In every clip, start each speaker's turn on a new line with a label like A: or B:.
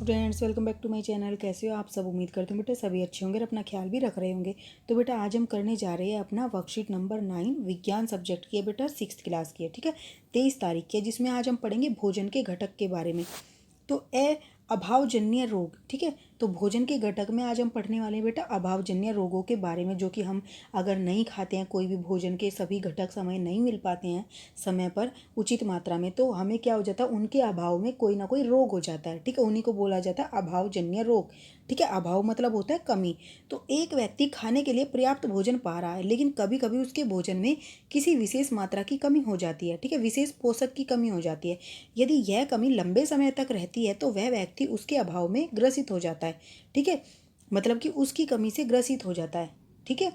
A: Students, welcome back to my channel. कैसे हो आप सब? उम्मीद करते हूँ बेटा सभी अच्छे होंगे और अपना ख्याल भी रख रहे होंगे। तो बेटा आज हम करने जा रहे हैं अपना वर्कशीट नंबर 9 विज्ञान सब्जेक्ट की है बेटा, 6th क्लास की है। ठीक है, 23 तारीख की है, जिसमें आज हम पढ़ेंगे भोजन के घटक के बारे में। तो अभावजन्य रोग। ठीक है, तो भोजन के घटक में आज हम पढ़ने वाले हैं बेटा अभावजन्य रोगों के बारे में, जो कि हम अगर नहीं खाते हैं, कोई भी भोजन के सभी घटक समय नहीं मिल पाते हैं समय पर उचित मात्रा में, तो हमें क्या हो जाता है, उनके अभाव में कोई ना कोई रोग हो जाता है। ठीक है, उन्हीं को बोला जाता है अभावजन्य रोग। ठीक है, अभाव मतलब होता है कमी। तो एक व्यक्ति खाने के लिए पर्याप्त भोजन पा रहा है, लेकिन कभी कभी उसके भोजन में किसी विशेष मात्रा की कमी हो जाती है। ठीक है, विशेष पोषक की कमी हो जाती है। यदि यह कमी लंबे समय तक रहती है तो वह व्यक्ति उसके अभाव में ग्रसित हो जाता है। ठीक है, मतलब कि उसकी कमी से ग्रसित हो जाता है। ठीक है,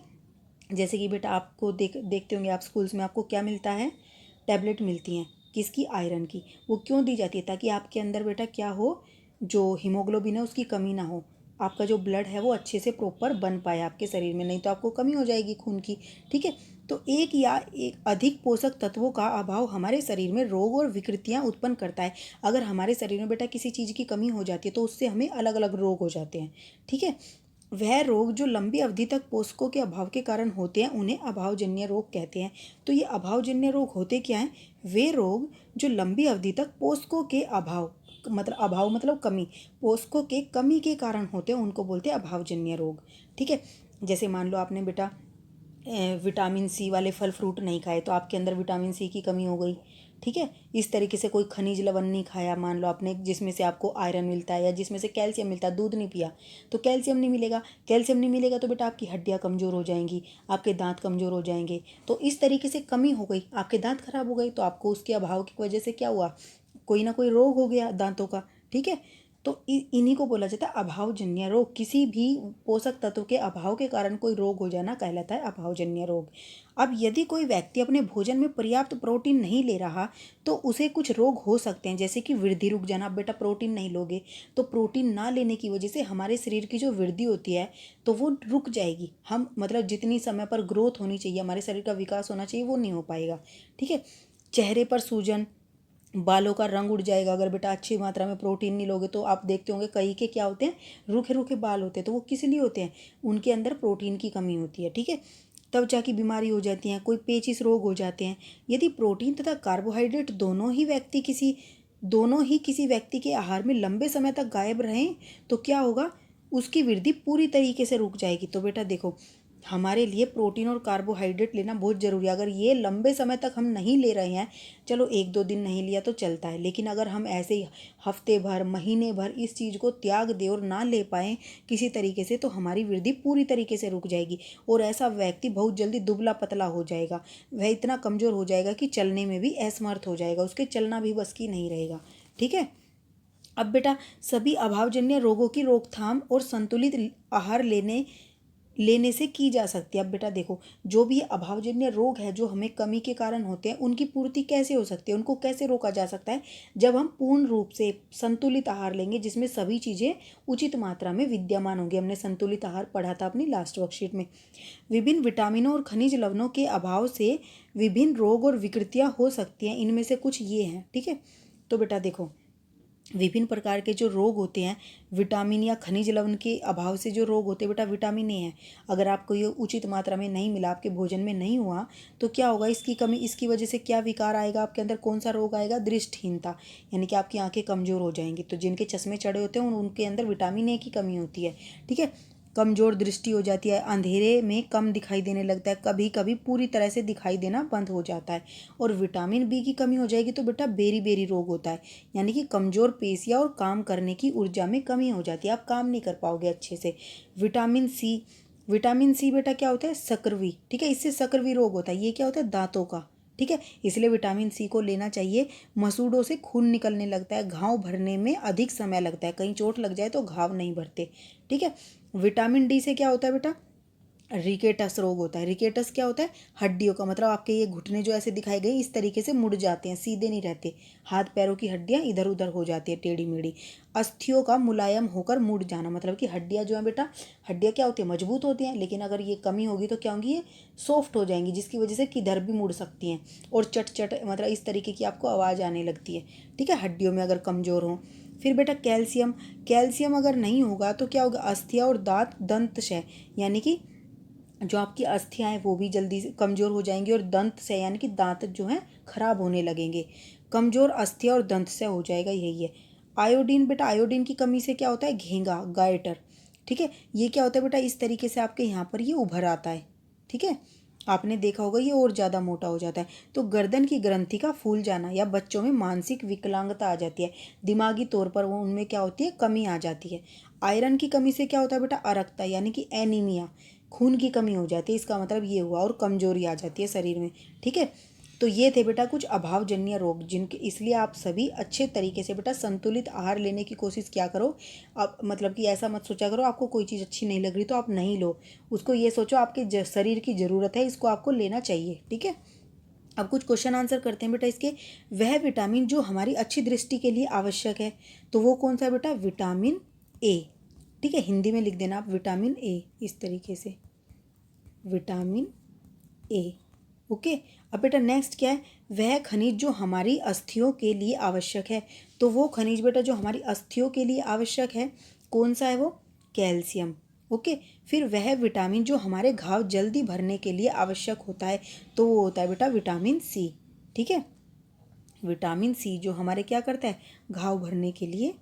A: जैसे कि बेटा आपको देखते होंगे आप स्कूल्स में, आपको क्या मिलता है, टैबलेट मिलती हैं। किसकी? आयरन की। वो क्यों दी जाती है? ताकि आपके अंदर बेटा क्या हो, जो हीमोग्लोबिन है उसकी कमी ना हो, आपका जो ब्लड है वो अच्छे से प्रॉपर बन पाए आपके शरीर में, नहीं तो आपको कमी हो जाएगी खून की। ठीक है, तो एक या एक अधिक पोषक तत्वों का अभाव हमारे शरीर में रोग और विकृतियां उत्पन्न करता है। अगर हमारे शरीर में बेटा किसी चीज़ की कमी हो जाती है तो उससे हमें अलग अलग रोग हो जाते हैं। ठीक है, वह रोग जो लंबी अवधि तक पोषकों के अभाव के कारण होते हैं उन्हें अभावजन्य रोग कहते हैं। तो ये अभावजन्य रोग होते क्या हैं? वे रोग जो लंबी अवधि तक पोषकों के अभाव, मतलब अभाव मतलब कमी, पोषकों के कमी के कारण होते हैं, उनको बोलते हैं अभावजन्य रोग। ठीक है, जैसे मान लो आपने बेटा विटामिन सी वाले फल फ्रूट नहीं खाए तो आपके अंदर विटामिन सी की कमी हो गई। ठीक है, इस तरीके से कोई खनिज लवण नहीं खाया, मान लो आपने, जिसमें से आपको आयरन मिलता है या जिसमें से कैल्शियम मिलता है, दूध नहीं पिया तो कैल्शियम नहीं मिलेगा। कैल्शियम नहीं मिलेगा तो बेटा आपकी हड्डियाँ कमज़ोर हो जाएंगी, आपके दांत कमज़ोर हो जाएंगे। तो इस तरीके से कमी हो गई, आपके दांत खराब हो गए, तो आपको उसके अभाव की वजह से क्या हुआ, कोई ना कोई रोग हो गया दांतों का। ठीक है, तो इन्हीं को बोला जाता है अभावजन्य रोग। किसी भी पोषक तत्व के अभाव के कारण कोई रोग हो जाना कहलाता है अभावजन्य रोग। अब यदि कोई व्यक्ति अपने भोजन में पर्याप्त प्रोटीन नहीं ले रहा तो उसे कुछ रोग हो सकते हैं, जैसे कि वृद्धि रुक जाना। अब बेटा प्रोटीन नहीं लोगे तो प्रोटीन ना लेने की वजह से हमारे शरीर की जो वृद्धि होती है तो वो रुक जाएगी। हम मतलब जितनी समय पर ग्रोथ होनी चाहिए, हमारे शरीर का विकास होना चाहिए, वो नहीं हो पाएगा। ठीक है, चेहरे पर सूजन, बालों का रंग उड़ जाएगा। अगर बेटा अच्छी मात्रा में प्रोटीन नहीं लोगे तो आप देखते होंगे कई के क्या होते हैं, रूखे रूखे बाल होते हैं। तो वो किस लिए होते हैं? उनके अंदर प्रोटीन की कमी होती है। ठीक है, त्वचा की बीमारी हो जाती है, कोई पेचिश रोग हो जाते हैं। यदि प्रोटीन तथा कार्बोहाइड्रेट दोनों ही किसी व्यक्ति के आहार में लंबे समय तक गायब रहें तो क्या होगा, उसकी वृद्धि पूरी तरीके से रुक जाएगी। तो बेटा देखो, हमारे लिए प्रोटीन और कार्बोहाइड्रेट लेना बहुत ज़रूरी है। अगर ये लंबे समय तक हम नहीं ले रहे हैं, चलो एक दो दिन नहीं लिया तो चलता है, लेकिन अगर हम ऐसे ही हफ्ते भर महीने भर इस चीज़ को त्याग दें और ना ले पाएँ किसी तरीके से, तो हमारी वृद्धि पूरी तरीके से रुक जाएगी और ऐसा व्यक्ति बहुत जल्दी दुबला पतला हो जाएगा। वह इतना कमज़ोर हो जाएगा कि चलने में भी असमर्थ हो जाएगा, उसके चलना भी बस की नहीं रहेगा। ठीक है, अब बेटा सभी अभावजन्य रोगों की रोकथाम और संतुलित आहार लेने से की जा सकती है। अब बेटा देखो, जो भी अभावजन्य रोग है जो हमें कमी के कारण होते हैं, उनकी पूर्ति कैसे हो सकती है, उनको कैसे रोका जा सकता है? जब हम पूर्ण रूप से संतुलित आहार लेंगे जिसमें सभी चीज़ें उचित मात्रा में विद्यमान होंगी। हमने संतुलित आहार पढ़ा था अपनी लास्ट वर्कशीट में। विभिन्न विटामिनों और खनिज लवणों के अभाव से विभिन्न रोग और विकृतियाँ हो सकती हैं, इनमें से कुछ ये हैं। ठीक है, तो बेटा देखो, विभिन्न प्रकार के जो रोग होते हैं, विटामिन या खनिज लवण के अभाव से जो रोग होते हैं बेटा, विटामिन ए है। अगर आपको ये उचित मात्रा में नहीं मिला, आपके भोजन में नहीं हुआ तो क्या होगा, इसकी कमी, इसकी वजह से क्या विकार आएगा आपके अंदर, कौन सा रोग आएगा? दृष्टिहीनता, यानी कि आपकी आंखें कमज़ोर हो जाएंगी। तो जिनके चश्मे चढ़े होते हैं उनके अंदर विटामिन ए की कमी होती है। ठीक है, कमज़ोर दृष्टि हो जाती है, अंधेरे में कम दिखाई देने लगता है, कभी कभी पूरी तरह से दिखाई देना बंद हो जाता है। और विटामिन बी की कमी हो जाएगी तो बेटा बेरी बेरी रोग होता है, यानी कि कमज़ोर पेशियाँ और काम करने की ऊर्जा में कमी हो जाती है, आप काम नहीं कर पाओगे अच्छे से। विटामिन सी बेटा क्या होता है? सकरवी। ठीक है, इससे सकरवी रोग होता है, ये क्या होता है? दांतों का। ठीक है, इसलिए विटामिन सी को लेना चाहिए। मसूड़ों से खून निकलने लगता है, घाव भरने में अधिक समय लगता है, कहीं चोट लग जाए तो घाव नहीं भरते। ठीक है, विटामिन डी से क्या होता है बेटा? रिकेटस रोग होता है। रिकेटस क्या होता है? हड्डियों का, मतलब आपके ये घुटने जो ऐसे दिखाए गए इस तरीके से मुड़ जाते हैं, सीधे नहीं रहते, हाथ पैरों की हड्डियां इधर उधर हो जाती है, टेढ़ी मेढ़ी। अस्थियों का मुलायम होकर मुड़ जाना, मतलब कि हड्डियां जो है बेटा, हड्डियां क्या होती है? मजबूत होती हैं, लेकिन अगर ये कमी होगी तो क्या होंगी, ये सॉफ्ट हो जाएंगी, जिसकी वजह से किधर भी मुड़ सकती हैं और चट चट, मतलब इस तरीके की आपको आवाज़ आने लगती है। ठीक है, हड्डियों में अगर कमज़ोर हो। फिर बेटा कैल्शियम, कैल्शियम अगर नहीं होगा तो क्या होगा, अस्थियाँ और दांत दंतशय, यानी कि जो आपकी अस्थियाँ हैं वो भी जल्दी से कमज़ोर हो जाएंगी और दंत से यानी कि दांत जो हैं खराब होने लगेंगे। कमज़ोर अस्थियाँ और दंत से हो जाएगा, यही है। आयोडीन, बेटा आयोडीन की कमी से क्या होता है, घेंगा गायटर, ठीक है। ये क्या होता है बेटा, इस तरीके से आपके यहाँ पर ये उभर आता है, ठीक है। आपने देखा होगा ये और ज़्यादा मोटा हो जाता है। तो गर्दन की ग्रंथि का फूल जाना या बच्चों में मानसिक विकलांगता आ जाती है, दिमागी तौर पर वो उनमें क्या होती है, कमी आ जाती है। आयरन की कमी से क्या होता है बेटा, अरक्ता यानी कि एनीमिया, खून की कमी हो जाती है, इसका मतलब ये हुआ, और कमजोरी आ जाती है शरीर में, ठीक है। तो ये थे बेटा कुछ अभावजन्य रोग जिनके, इसलिए आप सभी अच्छे तरीके से बेटा संतुलित आहार लेने की कोशिश क्या करो। आप मतलब कि ऐसा मत सोचा करो आपको कोई चीज़ अच्छी नहीं लग रही तो आप नहीं लो, उसको ये सोचो आपके शरीर की ज़रूरत है, इसको आपको लेना चाहिए, ठीक है। अब कुछ क्वेश्चन आंसर करते हैं बेटा इसके। वह विटामिन जो हमारी अच्छी दृष्टि के लिए आवश्यक है, तो वो कौन सा है बेटा, विटामिन ए, ठीक है। हिंदी में लिख देना आप विटामिन ए इस तरीके से, विटामिन ए, ओके। अब बेटा नेक्स्ट क्या है, वह खनिज जो हमारी अस्थियों के लिए आवश्यक है, तो वो खनिज बेटा जो हमारी अस्थियों के लिए आवश्यक है कौन सा है, वो कैल्शियम, ओके। फिर वह विटामिन जो हमारे घाव जल्दी भरने के लिए आवश्यक होता है, तो वो होता है बेटा विटामिन सी, ठीक है। विटामिन सी जो हमारे क्या करता है, घाव भरने के लिए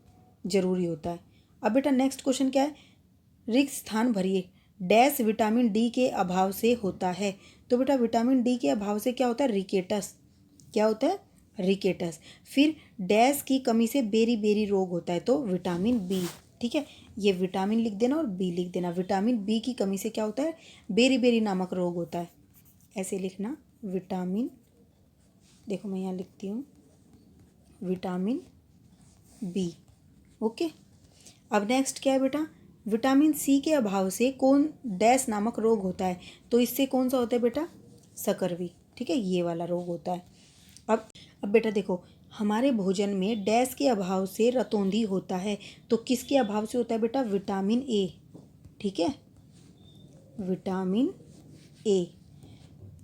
A: ज़रूरी होता है। अब बेटा नेक्स्ट क्वेश्चन क्या है, रिक्त स्थान भरिए, डैश विटामिन डी के अभाव से होता है, तो बेटा विटामिन डी के अभाव से क्या होता है, रिकेटस, क्या होता है, रिकेटस। फिर डैश की कमी से बेरी बेरी रोग होता है, तो विटामिन बी, ठीक है। ये विटामिन लिख देना और बी लिख देना, विटामिन बी की कमी से क्या होता है, बेरी बेरी नामक रोग होता है, ऐसे लिखना विटामिन, देखो मैं यहाँ लिखती हूँ विटामिन बी, ओके। अब नेक्स्ट क्या है बेटा, विटामिन सी के अभाव से कौन डैश नामक रोग होता है, तो इससे कौन सा होता है बेटा, सकरवी, ठीक है, ये वाला रोग होता है। अब बेटा देखो, हमारे भोजन में डैश के अभाव से रतौंधी होता है, तो किसके अभाव से होता है बेटा, विटामिन ए, ठीक है, विटामिन ए।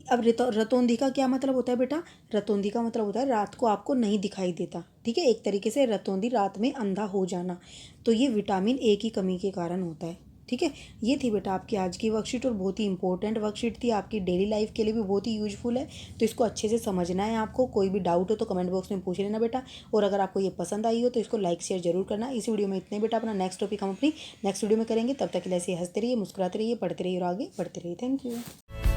A: अब रतौंधी का क्या मतलब होता है बेटा, रतौंधी का मतलब होता है रात को आपको नहीं दिखाई देता, ठीक है, एक तरीके से रतौंधी रात में अंधा हो जाना, तो ये विटामिन ए की कमी के कारण होता है, ठीक है। ये थी बेटा आपकी आज की वर्कशीट और बहुत ही इंपॉर्टेंट वर्कशीट थी, आपकी डेली लाइफ के लिए भी बहुत ही यूजफुल है, तो इसको अच्छे से समझना है आपको। कोई भी डाउट हो तो कमेंट बॉक्स में पूछ लेना बेटा, और अगर आपको ये पसंद आई हो तो इसको लाइक शेयर जरूर करना। इस वीडियो में इतने बेटा, अपना नेक्स्ट टॉपिक हम अपनी नेक्स्ट वीडियो में करेंगे, तब तक के लिए ऐसे हंसते रहिए, मुस्कुराते रहिए, पढ़ते रहिए और आगे बढ़ते रहिए। Thank you.